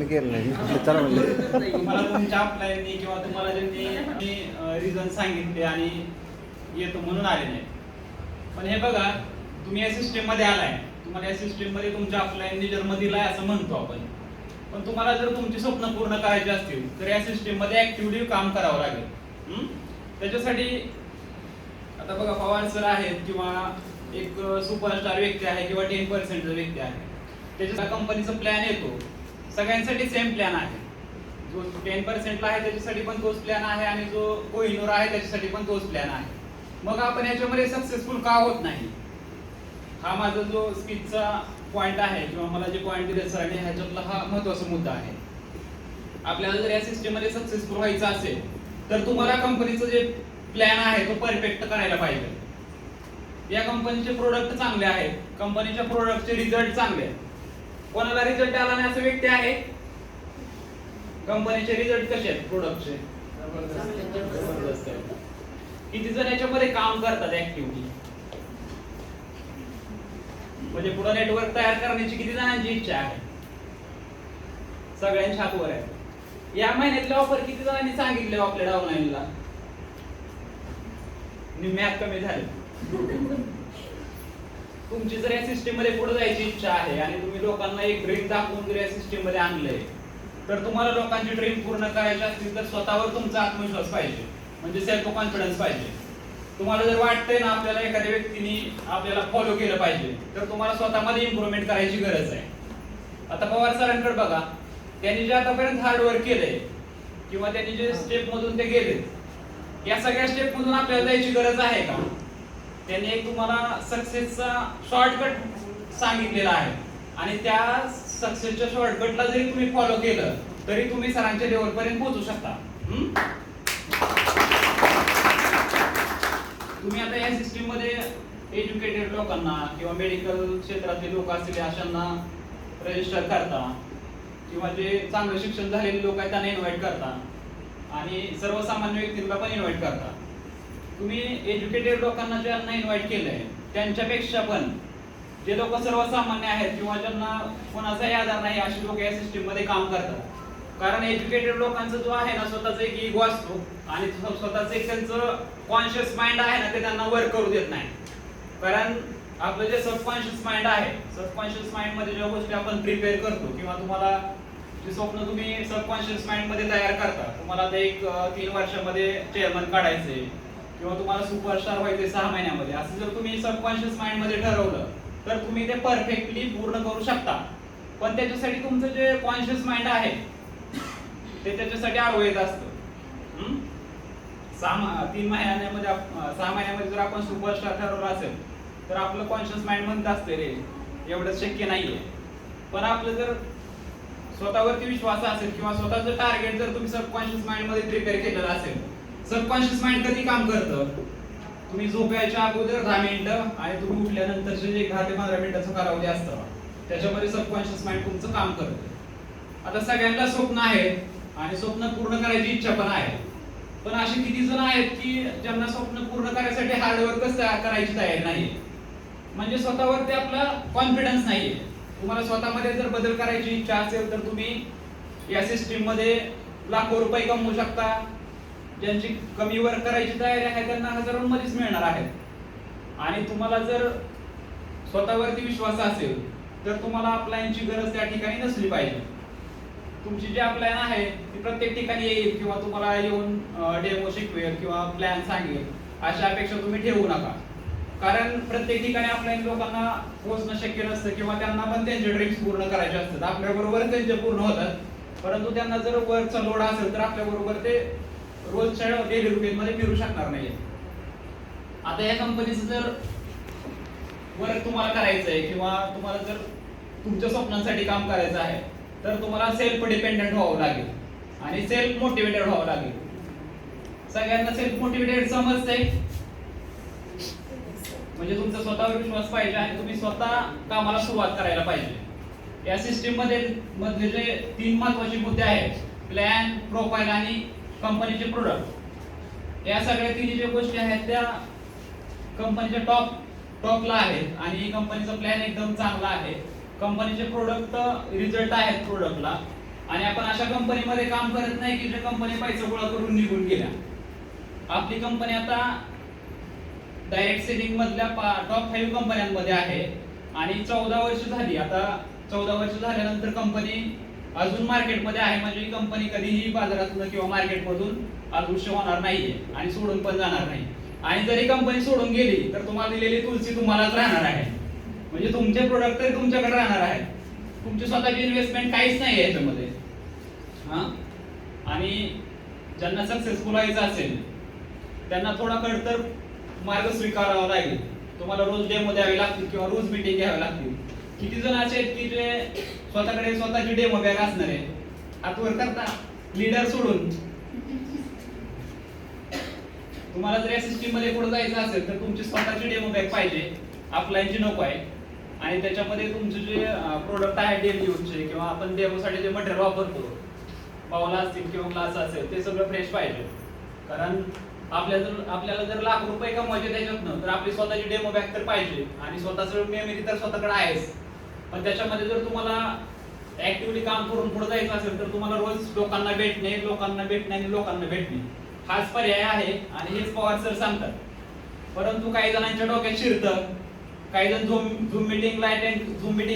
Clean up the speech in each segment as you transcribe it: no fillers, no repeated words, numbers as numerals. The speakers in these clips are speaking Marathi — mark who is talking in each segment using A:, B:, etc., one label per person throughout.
A: मी केलं नाही चला म्हणले.
B: तुम्हाला तुमच्या अपलायनी किंवा तुम्हाला ज्यांनी रिझन सांगितले आणि येतो म्हणून आले नाही. पण हे बघा, तुम्ही या सिस्टीम मध्ये आलाय, तुम्हाला या सिस्टीम मध्ये तुमच्या अपलायनी जन्म दिलाय असं म्हणतो आपण. पण तुम्हाला जर तुमची स्वप्न पूर्ण करायची असतील तर या सिस्टीम मध्ये ऍक्टिव्हली काम करावं लागेल. त्याच्यासाठी आता बघा, पवार सर आहेत किंवा एक सुपरस्टार व्यक्ती आहे किंवा 10% व्यक्ती आहे, त्याच्या कंपनीचा प्लॅन येतो. सगळ्यांसाठी सेम प्लॅन आहे. जो 10% ला आहे त्याच्यासाठी पण तोच प्लॅन आहे आणि जो कोहिनूर आहे त्याच्यासाठी पण तोच प्लॅन आहे. मग आपण याच्यामध्ये सक्सेसफुल का होत नाही, हा माझा जो स्पीचचा पॉइंट आहे किंवा मला जे पॉइंट दिले सरांनी ह्याच्यातला हा महत्त्वाचा मुद्दा आहे. आपल्याला जर या सिस्टीम मध्ये सक्सेसफुल व्हायचं असेल तर तुम्हाला कंपनीचं जे प्लॅन आहे तो परफेक्ट करायला पाहिजे. या कंपनीचे प्रोडक्ट चांगले आहेत, कंपनीच्या प्रोडक्टचे रिझल्ट चांगले आहेत. कोणाला रिझल्ट आला नाही असं व्यक्ती आहे? कंपनीचे रिझल्ट कसे आहेत प्रोडक्टचे? जबरदस्त आहेत. किती जण याच्यामध्ये काम करतात ऍक्टिव्हली? म्हणजे पुढे नेटवर्क तयार करण्याची किती जणांची इच्छा आहे? सगळ्यांच्या हातवर आहे. या महिन्यातले ऑफर किती जणांनी सांगितले आपल्या डाउनलाईनला? निम्म्यात कमी झाले. तुमची जर या सिस्टीम मध्ये पुढे जायची इच्छा आहे आणि तुम्ही लोकांना एक ड्रीम दाखवून जर या सिस्टीम मध्ये आणलंय तर तुम्हाला लोकांची ड्रीम पूर्ण करायची असतील तर स्वतःवर तुमचा आत्मविश्वास पाहिजे, म्हणजे सेल्फ कॉन्फिडन्स पाहिजे. तुम्हाला जर वाटतंय ना आपल्याला एखाद्या व्यक्तीने आपल्याला फॉलो केलं पाहिजे तर तुम्हाला स्वतःमध्ये इम्प्रूव्हमेंट करायची गरज आहे. आता पवार सरांकडे बघा, त्यांनी जे आतापर्यंत हार्ड वर्क केलंय किंवा त्यांनी जे स्टेप मधून ते गेले, या सगळ्या स्टेप मधून आपल्याला जायची गरज आहे का? त्यांनी एक तुम्हाला सक्सेसचा शॉर्टकट सांगितलेला आहे आणि त्या सक्सेसच्या शॉर्टकटला जरी तुम्ही फॉलो केलं तरी तुम्ही सरांच्या लेवल पर्यंत पोहोचू शकता. तुम्ही आता या सिस्टीम मध्ये एज्युकेटेड लोकांना किंवा मेडिकल क्षेत्रातले लोक असलेले अशांना रजिस्टर करता किंवा जे चांगलं शिक्षण झालेले लोक आहेत त्यांना इन्व्हाइट करता आणि सर्वसामान्य व्यक्तींना पण इन्व्हाइट करता. तुम्ही एज्युकेटेड लोकांना ज्यांना इन्व्हाइट केलंय त्यांच्यापेक्षा पण जे लोक सर्वसामान्य आहेत किंवा ज्यांना कोणाचाही आधार नाही अशी लोक या सिस्टीम मध्ये काम करतात. कारण एज्युकेटेड लोकांचा जो आहे ना स्वतःचा एक इगो असतो आणि स्वतःच एक त्यांचं कॉन्शियस माइंड आहे ना ते त्यांना वर्क करू देत नाही. कारण आपलं जे सबकॉन्शियस माइंड आहे, सबकॉन्शियस माइंड मध्ये ज्या गोष्टी आपण प्रिपेअर करतो किंवा तुम्हाला जे स्वप्न तुम्ही सबकॉन्शियस माइंड मध्ये तयार करता, तुम्हाला ते एक 3 वर्षामध्ये चेअरमन काढायचे किंवा तुम्हाला सुपरस्टार व्हायचे 6 महिन्यामध्ये, असं जर तुम्ही सबकॉन्शियस माइंड मध्ये ठरवलं तर तुम्ही ते परफेक्टली पूर्ण करू शकता. पण त्याच्यासाठी तुमचं जे कॉन्शियस माइंड आहे ते त्याच्यासाठी अडवत असतं. 3 महिन्यामध्ये 6 महिन्यामध्ये जर आपण सुपरस्टार ठरवलं असेल तर आपलं कॉन्शियस माइंड म्हणत असते रे एवढं शक्य नाहीये. पण आपलं जर स्वतःवरती विश्वास असेल किंवा स्वतःचं टार्गेट जर तुम्ही सबकॉन्शियस माइंड मध्ये प्रिपेअर केलेलं असेल, सबकॉन्शियस माइंड कधी काम करतं? तुम्ही झोपायच्या अगोदर 10 मिनिटं आणि तुम्ही उठल्यानंतरचे जे 10 ते 15 मिनिटाचं कालावधी असतं त्याच्यामध्ये सबकॉन्शियस माइंड तुमचं काम करतं. आता सगळ्यांना स्वप्न आहे आणि स्वप्न पूर्ण करायची इच्छा पण आहे, पण असे किती जण आहेत की ज्यांना स्वप्न पूर्ण करण्यासाठी हार्डवर्कच करायची तयारी नाही, म्हणजे स्वतःवरती आपला कॉन्फिडन्स नाहीये. तुम्हाला स्वतःमध्ये जर बदल करायची इच्छा असेल तर तुम्ही या सिस्टीम मध्ये लाखो रुपये कमवू शकता. ज्यांची कमी वर्क करायची तयारी आहे त्यांना हजारोंमध्येच मिळणार आहेत. आणि तुम्हाला जर स्वतःवरती विश्वास असेल तर तुम्हाला अपलायनची गरज त्या ठिकाणी नसली पाहिजे. तुमची जी अपलायन आहे ती प्रत्येक ठिकाणी येईल किंवा तुम्हाला येऊन डेमो शिकवेल किंवा प्लॅन सांगेल अशा अपेक्षा तुम्ही ठेवू नका. कारण प्रत्येक ठिकाणी अपलायन लोकांना पोहोचणं शक्य नसतं किंवा त्यांना पण त्यांचे ड्रीम्स पूर्ण करायचे असतात. आपल्याबरोबर त्यांचे पूर्ण होतात, परंतु त्यांना जर वर्कचा लोड असेल तर आपल्याबरोबर ते रोजच्या डेली रुटीन मध्ये फिरू शकणार नाही. आता या कंपनीचं जर वर्क तुम्हाला करायचं आहे किंवा तुम्हाला जर तुमच्या स्वप्नांसाठी काम करायचं आहे तर तुम्हाला सेल्फ डिपेंडंट व्हावं लागेल आणि सेल्फ मोटिवेटेड व्हावं लागेल. सगळ्यांना सेल्फ मोटिवेटेड समजतंय? म्हणजे तुमचा स्वतःवर विश्वास पाहिजे आणि तुम्ही स्वतः कामाला सुरुवात करायला पाहिजे. या सिस्टीम मध्ये जे 3 महत्त्वाचे मुद्दे आहेत, प्लॅन, प्रोफाइल आणि कंपनीचे प्रोडक्ट, या सगळ्या 3 ज्या गोष्टी आहेत त्या कंपनीच्या टॉपला आहेत आणि कंपनीचा प्लॅन एकदम चांगला आहे. कंपनीचे प्रोडक्ट रिझल्ट आहेत प्रोडक्टला आणि आपण अशा कंपनीमध्ये काम करत नाही की ज्या कंपनी पैसा गोळा करून निघून गेल्या. आपली कंपनी आता डायरेक्ट सेलिंग मधल्या टॉप 5 कंपन्यांमध्ये आहे आणि 14 वर्ष झाली. आता 14 वर्ष झाल्यानंतर कंपनी अजून मार्केटमध्ये आहे, म्हणजे ही कंपनी कधीही बाजारातून किंवा मार्केटमधून अदृश्य होणार नाहीये आणि सोडून पण जाणार नाही. आणि जरी कंपनी सोडून गेली तर तुम्हाला दिलेली तुलसी तुम्हालाच राहणार आहे, म्हणजे तुमचे प्रोडक्ट तरी तुमच्याकडे राहणार आहे. तुमची स्वतःची इन्व्हेस्टमेंट काहीच नाही आहे याच्यामध्ये. आणि ज्यांना सक्सेसफुल व्हायचं असेल त्यांना थोडा कठोर मार्ग स्वीकारावा लागेल. तुम्हाला रोज डेमो द्यावे लागतील किंवा रोज मीटिंग घ्यावी लागतील. किती जण असे आहेत की जे स्वतःकडे स्वतःची डेमो बॅग असणार आहे, हातवर करता लीडर सोडून. तुम्हाला जर या सिस्टीम मध्ये पुढे जायचं असेल तर तुमची स्वतःची डेमो बॅग पाहिजे, ऑफलाईनची नको आहे. आणि त्याच्यामध्ये तुमचे जे प्रोडक्ट आहे डेली यूजचे किंवा आपण डेमोसाठी जे मटेरियल वापरतो, बाउल असतील किंवा ग्लास असेल, ते सगळं फ्रेश पाहिजे. कारण आपल्याला जर लाख रुपये कमवायचे त्याच्यातनं तर आपली स्वतःची डेमो बॅग तर पाहिजे आणि स्वतःचं मेमरी तर स्वतःकडे आहेच. पण त्याच्यामध्ये जर तुम्हाला ऍक्टिव्हली काम करून पुढे जायचं असेल तर तुम्हाला रोज लोकांना भेटणे आणि लोकांना भेटणे हाच पर्याय आहे आणि हेच पवार सर सांगतात. परंतु काही जणांच्या डोक्यात शिरतं, काही जण झूम मीटिंग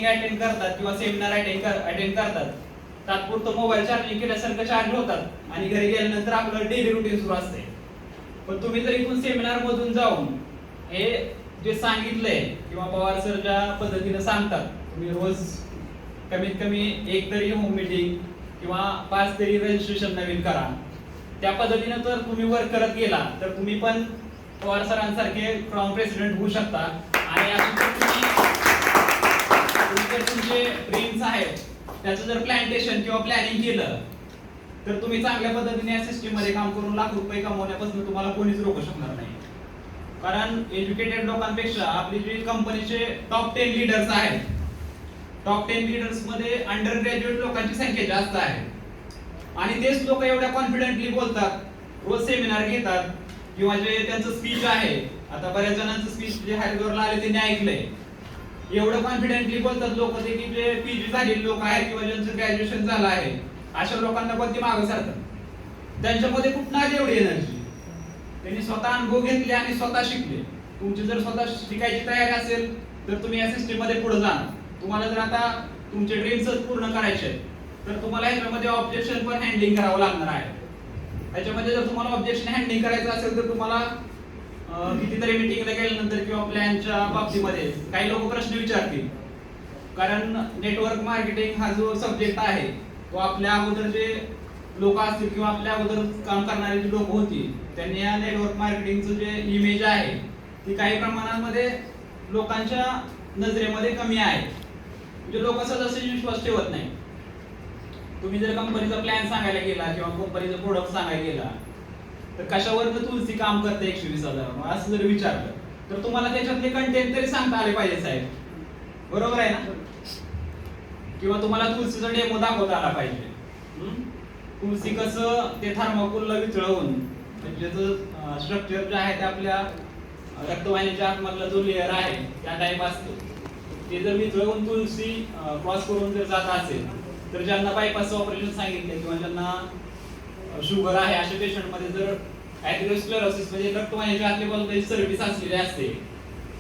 B: अटेंड करतात किंवा सेमिनार अटेंड करतात, तात्पुरतं मोबाईल चार्जिंग केल्यासारखं चार्ज होतात आणि घरी गेल्यानंतर आपलं डेली रुटीन सुरू असते. पण तुम्ही जर इथून सेमिनार मधून जाऊन हे जे सांगितलंय किंवा पवार सर ज्या पद्धतीने सांगतात, तुम्ही रोज कमीत कमी एक तरी होम मीटिंग किंवा 5 तरी रजिस्ट्रेशन नवीन करा, त्या पद्धतीने जर तुम्ही वर्क करत गेला तर तुम्ही पण पवार सरांसारखे क्राऊन प्रेसिडेंट होऊ शकता. आणि तुमचे ड्रीम्स आहेत त्याचं जर प्लॅन्टेशन किंवा प्लॅनिंग केलं तर तुम्ही चांगल्या पद्धतीने या सिस्टीम मध्ये काम करून लाख रुपये कमवण्यापासून तुम्हाला कोणीच रोखू शकणार नाही. कारण एज्युकेटेड लोकांपेक्षा आपली जी कंपनीचे टॉप 10 लीडर्स आहेत, टॉप 10 लीडर्स मध्ये अंडर ग्रॅज्युएट लोकांची संख्या जास्त आहे. आणि तेच लोक एवढ्या कॉन्फिडेंटली बोलतात, रोज सेमिनार घेतात किंवा जे त्यांचं स्पीच आहे, आता बऱ्याच जणांचं स्पीच जे हरिद्वारला आले त्यांनी ऐकलंय, एवढं कॉन्फिडेंटली बोलतात लोक ते की जे पीजी झालेले लोक आहेत किंवा ज्यांचं ग्रॅज्युएशन झालं आहे, अशा लोकांना पण ते मागं सरतात. त्यांच्यामध्ये कुठं आली एवढी एनर्जी? त्यांनी स्वतः अनुभव घेतले आणि स्वतः शिकले. तुमची जर स्वतः शिकायची तयारी असेल तर तुम्ही या सिस्टीम मध्ये पुढे जाणार. तुम्हाला जर आता तुमचे ड्रीम्स पूर्ण करायचे तर तुम्हाला ह्याच्यामध्ये ऑब्जेक्शन पण हँडलिंग करावं लागणार आहे. ह्याच्यामध्ये जर तुम्हाला ऑब्जेक्शन हँडलिंग करायचं असेल तर तुम्हाला कितीतरी मीटिंगला गेल्यानंतर किंवा प्लॅनच्या बाबतीमध्ये काही लोक प्रश्न विचारतील. कारण नेटवर्क मार्केटिंग हा जो सब्जेक्ट आहे तो आपल्या अगोदर जे लोक असतील किंवा आपल्या अगोदर काम करणारे जे लोक होती त्यांनी या नेटवर्क मार्केटिंगचं जे इमेज आहे ती काही प्रमाणामध्ये लोकांच्या नजरेमध्ये कमी आहे. म्हणजे लोक सहजासहजी विश्वास ठेवत नाही. तुम्ही जर कंपनीचा प्लॅन सांगायला गेला किंवा कंपनीचा प्रोडक्ट सांगायला गेला तर कशावर तुलसी काम करते 120,000 असं जर विचारलं तर तुम्हाला त्याच्यातले कंटेंट तरी सांगता आले पाहिजे साहेब, बरोबर आहे ना? किंवा तुम्हाला तुलसीचा डेमो दाखवता आला पाहिजे. तुलसी कसं ते थर्माकोलला वितळवून म्हणजे स्ट्रक्चर जे आहे ते आपल्या रक्तवाहिनीच्या आतमधला जो लेअर आहे त्या टाईप असतो, ते जर वितळवून तुलसी क्रॉस करून जर जात असेल तर ज्यांना बायपासचं ऑपरेशन सांगितलं किंवा ज्यांना शुगर आहे अशा पेशंट मध्ये जर ऍथेरोस्क्लेरोसिस म्हणजे रक्तवाहिनीच्या आतल्या बाजूला सर्व्हिस असलेली असते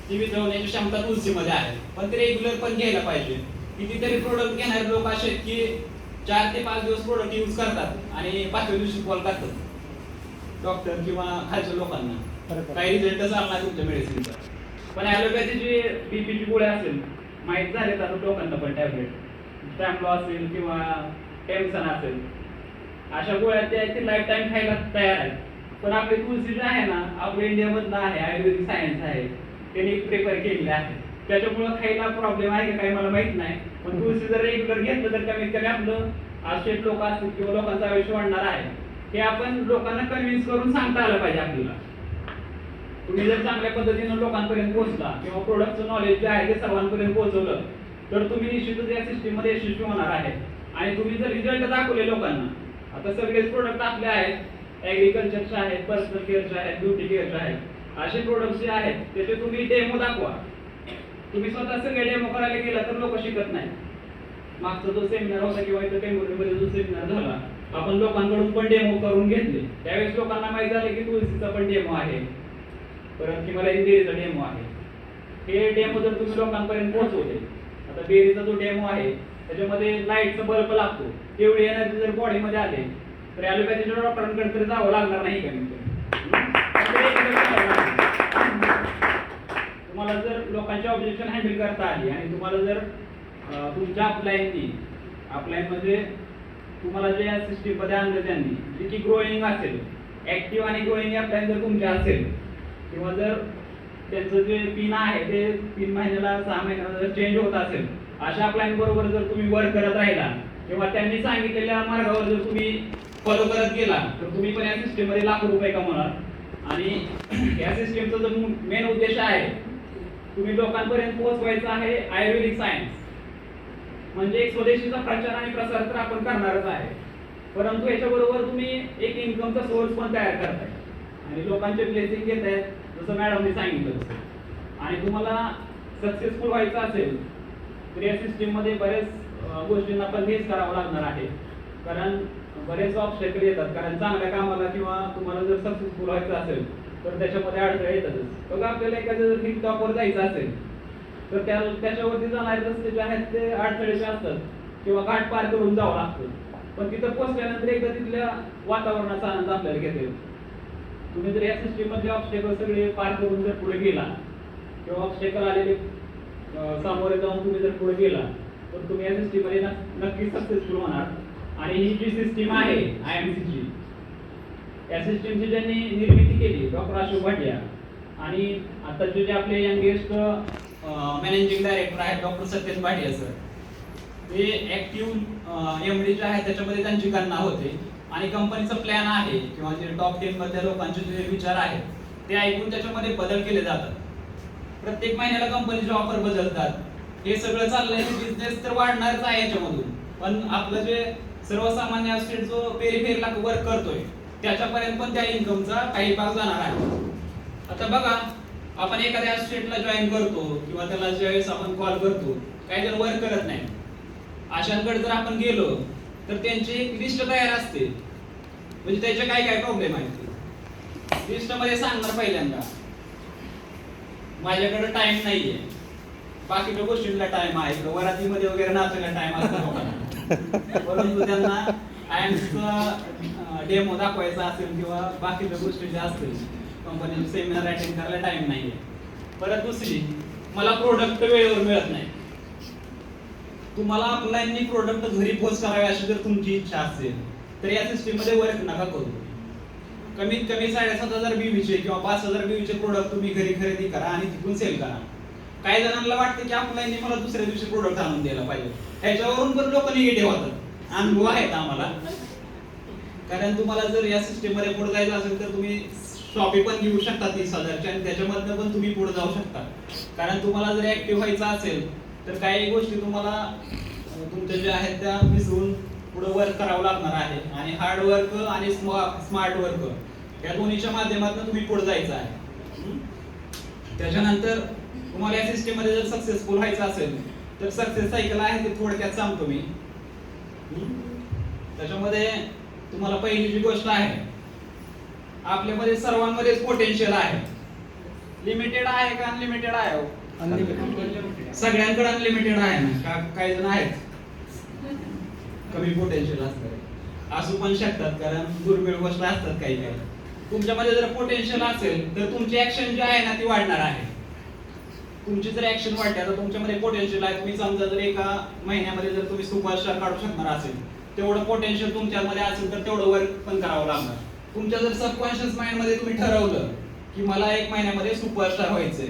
B: ती वितळवण्याची क्षमता तुलसीमध्ये आहे. पण ते रेग्युलर पण घ्यायला पाहिजे. कितीतरी प्रोडक्ट घेणारे लोक असे आहेत की 4 ते 5 दिवस प्रोडक्ट यूज करतात आणि 5व्या दिवशी कॉल करतात डॉक्टर किंवा खालच्या लोकांना काही रिझल्टच आला नाही तुमच्या मेडिसिनचा. पण ॲलोपॅथीची बीपीची गोळ्या असेल माहीत झाले आता लोकांना पण टॅबलेट स्टॅम्पलो असेल किंवा टेम्सन असेल अशा गोळ्या ते लाईफ टाईम खायला तयार आहेत. पण आपली तुलसी जे आहे ना आपल्या इंडियामधलं आहे, आयुर्वेदिक सायन्स आहे, त्यांनी प्रिपेअर केलेले आहे. त्याच्यामुळे खायला प्रॉब्लेम आहे का काही मला माहित नाही. पण तुळशी जर रेग्युलर घेतलं तर कमीत कमी आपलं असे लोक असतील किंवा लोकांचं आयुष्य वाढणार आहे हे आपण लोकांना कन्व्हिन्स करून सांगता आलं पाहिजे आपल्याला. तुम्ही जर चांगल्या पद्धतीनं लोकांपर्यंत पोहोचला किंवा प्रोडक्टचं नॉलेज जे आहे ते सर्वांपर्यंत पोहोचवलं तर तुम्ही निश्चितच या सिस्टीम मध्ये यशस्वी होणार आहे. आणि तुम्ही जर रिझल्ट दाखवले लोकांना, आता सगळेच प्रोडक्ट आपले आहेत, ऍग्रिकल्चरचे आहेत, पर्सनल केअरचे आहेत, ब्युटी केअरचे आहेत, असे प्रोडक्ट जे आहेत त्याचे तुम्ही डेमो दाखवा. तुम्ही स्वतः सगळे डेमो करायला गेला तर लोक शिकत नाही. मागचा जो सेमिनार होता किंवा इथं टेंबुर्णीमध्ये जो सेमिनार झाला, आपण लोकांकडून पण डेमो करून घेतले. त्यावेळेस लोकांना माहित झालं की तुळशीचा पण डेमो आहे, परत हिमालयन बेरीचा डेमो आहे. हे डेमो जर तुम्ही लोकांपर्यंत पोहोचवले, आता बेरीचा जो डेमो आहे त्याच्यामध्ये लाईटचा बल्ब लागतो, तेवढी एनर्जी जर बॉडीमध्ये आले तर ॲलोपॅथीच्या डॉक्टरांकडे तरी जावं लागणार नाही का? तुम्हाला जर लोकांची ऑब्जेक्शन हँडल करता आली आणि तुम्हाला जर तुमच्या अपलाईन म्हणजे तुम्हाला जे या सिस्टीम मध्ये आणलं त्यांनी, जी की ग्रोईंग असेल, ऍक्टिव्ह आणि ग्रोईंग अपलाईन जर तुमच्या असेल, किंवा जर त्यांचं जे पिन आहे ते 3 महिन्याला 6 महिन्याला जर चेंज होत असेल, अशा अपलाईन बरोबर जर तुम्ही वर्क करत राहिला किंवा त्यांनी सांगितलेल्या मार्गावर जर तुम्ही फॉलो करत गेला तर तुम्ही पण या सिस्टीम मध्ये लाखो रुपये कमवणार. आणि या सिस्टीमचा जो मेन उद्देश आहे, तुम्ही लोकांपर्यंत पोहोचवायचं आहे आयुर्वेदिक सायन्स. म्हणजे एक स्वदेशीचा प्रचार आणि प्रसार तर आपण करणारच आहे, परंतु याच्याबरोबर तुम्ही एक इन्कमचा सोर्स पण तयार करताय आणि लोकांचे ब्लेसिंग घेताय, जसं मॅडमने सांगितलं. आणि तुम्हाला सक्सेसफुल व्हायचं असेल तर या सिस्टीम मध्ये बरेच गोष्टींना पण फेस करावं लागणार आहे, कारण बरेच ऑब्स्टॅकल येतात. कारण चांगल्या कामाला किंवा तुम्हाला जर सक्सेसफुल व्हायचं असेल तर त्याच्यामध्ये अडथळे येतातच. बघा, आपल्याला एखाद्या जर टिकटॉकवर जायचं असेल तर त्याच्यावरती जाणारे रस्ते जे आहेत ते अडथळेचे असतात किंवा घाट पार करून जावं लागतं. पण तिथं पोहोचल्यानंतर एकदा तिथल्या वातावरणाचा आनंद आपल्याला घेता येतो. तुम्ही जर या सिस्टीम मध्ये ऑब्स्टॅकल सगळे पार करून जर पुढे गेला किंवा ऑब्स्टॅकल आलेले सामोरे जाऊन तुम्ही जर पुढे गेला तर तुम्ही या सिस्टीम मध्ये नक्कीच सक्सेसफुल होणार. आणि ही जी सिस्टीम आहे IMCची, या सिस्टीमची ज्यांनी निर्मिती केली डॉक्टर अशोक भाटिया, आणि आताचे जे आपले यंगेस्ट मॅनेजिंग डायरेक्टर आहेत डॉक्टर सत्येश भाटिया सर, ते ऍक्टिव्ह MD जे आहे त्याच्यामध्ये त्यांची गणना होते. आणि कंपनीचा प्लॅन आहे किंवा जे टॉप 10 मधल्या लोकांचे जे विचार आहेत ते ऐकून त्याच्यामध्ये बदल केले जातात. प्रत्येक महिन्याला कंपनीचे ऑफर बदलतात. हे सगळं चाललंय, बिझनेस तर वाढणारच आहे याच्यामधून, पण आपलं जे सर्वसामान्य ऍसेट जो पेरिफेरला वर्क करतोय त्याच्यापर्यंत पण त्या इन्कमचा काही भाग जाणार आहे. आता बघा, आपण एखाद्या ऍसेटला जॉईन करतो किंवा त्याला ज्यावेळेस आपण कॉल करतो, काही जण वर्क करत नाही, अशांकडे जर आपण गेलो तर त्यांची एक लिस्ट तयार असते, म्हणजे त्याचे काय काय प्रॉब्लेम आहेत लिस्ट मध्ये सांगणार. पहिल्यांदा माझ्याकडे टाइम नाहीये, बाकीच्या गोष्टींना टाइम आहे, वरातीमध्ये वगैरे नाचायला टाइम असतो लोकांना, परंतु त्यांना IMCचा डेमो दाखवायचा असेल किंवा बाकीच्या गोष्टी ज्या असतील कंपनीचे सेमिनार अटेंड करायला टाइम नाहीये. परत दुसरी, मला प्रोडक्ट वेळेवर मिळत नाही. तुम्हाला ऑफलाईननी प्रोडक्ट घरी पोच करावे अशी जर तुमची इच्छा असेल तर या सिस्टीम मध्ये वर्क नका करू. कमीत कमी 7,500 BVचे किंवा 5,000 BVचे प्रोडक्ट तुम्ही घरी खरेदी करा आणि तिथून सेल करा. काही जणांना वाटतं की ऑफलाईनने मला दुसऱ्या दिवशी प्रोडक्ट आणून द्यायला पाहिजे, ह्याच्यावरून पण लोक निगेटिव्ह होतात. अनुभव आहेत आम्हाला. कारण तुम्हाला जर या सिस्टीम मध्ये पुढे जायचं असेल तर तुम्ही शॉपी पण घेऊ शकता 30,000ची आणि त्याच्यामधनं पण तुम्ही पुढे जाऊ शकता. कारण तुम्हाला जर ऍक्टिव्ह व्हायचं असेल तर काही गोष्टी तुम्हाला तुमच्या ज्या आहेत त्या विसरून पुढे वर्क करावं लागणार आहे. आणि हार्ड वर्क आणि स्मार्ट वर्क या दोन्हीच्या माध्यमातून तुम्ही पुढे जायचं आहे. त्याच्यानंतर तुम्हाला या सिस्टीम मध्ये जर सक्सेसफुल व्हायचं असेल तर सक्सेस सायकल आहे ते थोडक्यात सांगतो मी. त्याच्यामध्ये तुम्हाला पहिली जी गोष्ट आहे, आपल्यामध्ये सर्वांमध्येच पोटेन्शियल आहे. लिमिटेड आहे का अनलिमिटेड आहे? सगळ्यांकडे अनलिमिटेड आहे ना? काही जण आहेत कमी पोटेन्शियल असतात, असू पण शकतात, कारण दुर्मिळ गोष्ट असतात काही काही. तुमच्यामध्ये जर पोटेन्शियल असेल तर तुमची ऍक्शन जी आहे ना ती वाढणार आहे. तुमची जर ऍक्शन वाढते, आता तुमच्यामध्ये पोटेन्शियल आहे, तुम्ही समजा जर एका महिन्यामध्ये जर तुम्ही सुपरस्टार काढू शकणार असेल, तेवढं पोटेन्शियल तुमच्यामध्ये असेल तर तेवढं वर्क पण करावं लागणार. तुमच्या जर सबकॉन्शियस माइंड मध्ये तुम्ही ठरवलं की मला 1 महिन्यामध्ये सुपरस्टार व्हायचंय,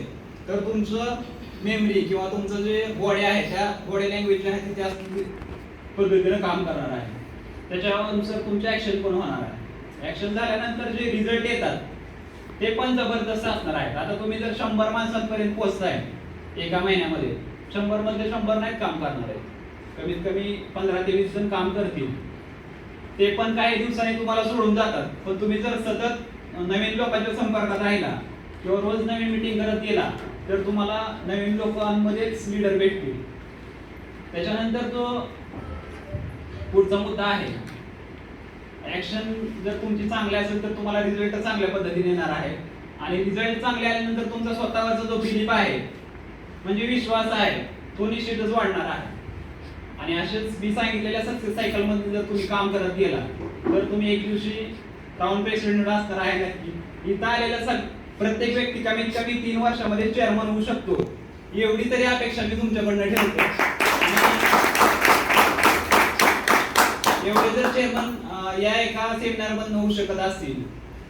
B: तर तुमचं मेमरी किंवा तुमचं जे बॉडी आहे त्या बॉडी लँग्वेज जी आहे ती त्या पद्धतीने काम करणार आहे. त्याच्यानुसार तुमची ऍक्शन पण होणार आहे. ऍक्शन झाल्यानंतर जे रिझल्ट येतात ते पण जबरदस्त असणार आहेत. आता तुम्ही जर 100 माणसांपर्यंत पोहोचताय एका महिन्यामध्ये, 100 मधले 100 नाहीत काम करणार आहेत, कमीत कमी 15 ते 20 जण काम करतील. ते पण काही दिवसांनी तुम्हाला सोडून जातात. पण तुम्ही जर सतत नवीन लोकांच्या संपर्कात राहिला किंवा रोज नवीन मीटिंग करत गेला तर तुम्हाला नवीन लोकांमध्येच लीडर भेटतील. त्याच्यानंतर जो पुढचा मुद्दा आहे, ऍक्शन जर तुमची चांगली असेल तर तुम्हाला रिझल्ट चांगल्या पद्धतीने येणार आहे आणि रिझल्ट चांगले आल्यानंतर तुमचा स्वतःवरचा जो बिलीफ आहे म्हणजे विश्वास आहे तो निश्चितच वाढणार आहे. आणि असेच मी सांगितलेल्या सक्सेस सायकल मध्ये जर तुम्ही काम करत गेला तर तुम्ही एक दिवशी टाउन प्रेसिडेंट असणार आहे नक्की. इथं आलेला प्रत्येक व्यक्ती कमीत कमी 3 वर्षामध्ये चेअरमन होऊ शकतो एवढी तरी अपेक्षा मी तुमच्याकडनं ठेवतो. एवढे जर चेअरमन या एका सेमिनार मधून होऊ शकत असतील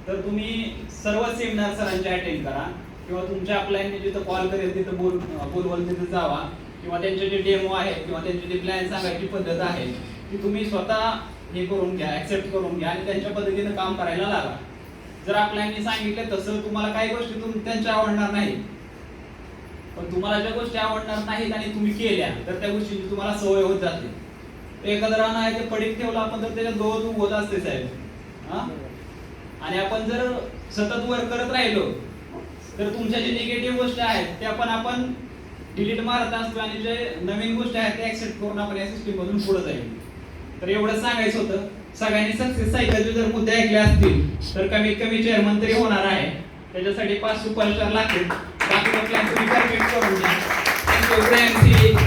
B: तर तुम्ही सर्व सेमिनार सरांचे अटेंड करा किंवा तुमच्या अपलाईनने जिथं कॉल करेल तिथं बोलवाल तिथं जावा किंवा त्यांचे जे डेमो आहेत किंवा त्यांचे जे प्लॅन सांगायची पद्धत आहे ती तुम्ही स्वतः हे करून घ्या, ऍक्सेप्ट करून घ्या आणि त्यांच्या पद्धतीने काम करायला लागा. जर अपलाईनने सांगितलं तसं तुम्हाला काही गोष्टी त्यांच्या आवडणार नाही, पण तुम्हाला ज्या गोष्टी आवडणार नाहीत आणि तुम्ही केल्या तर त्या गोष्टींची तुम्हाला सवय होत जाते. एखादं रान आहे ते पडीक ठेवलं आपण तर त्याच्यात गवत उगवत असते साहेब. आणि आपण जर सतत वर करत राहिलो तर तुमच्या जे निगेटिव्ह गोष्टी आहेत त्या पण आपण डिलीट मारत असतो आणि जे नवीन गोष्टी आहेत त्या ऍक्सेप्ट करून आपण या सिस्टीम मधून पुढे जाईल. तर एवढं सांगायचं होतं. सगळ्यांनी सक्सेस सायकलचे जर मुद्दे ऐकले असतील तर कमीत कमी चेअरमन तरी होणार आहे. त्याच्यासाठी 5 सुपरस्टार लागतील. बाकी प्लॅन तुम्ही परफेक्ट करून घ्या. थँक्यू.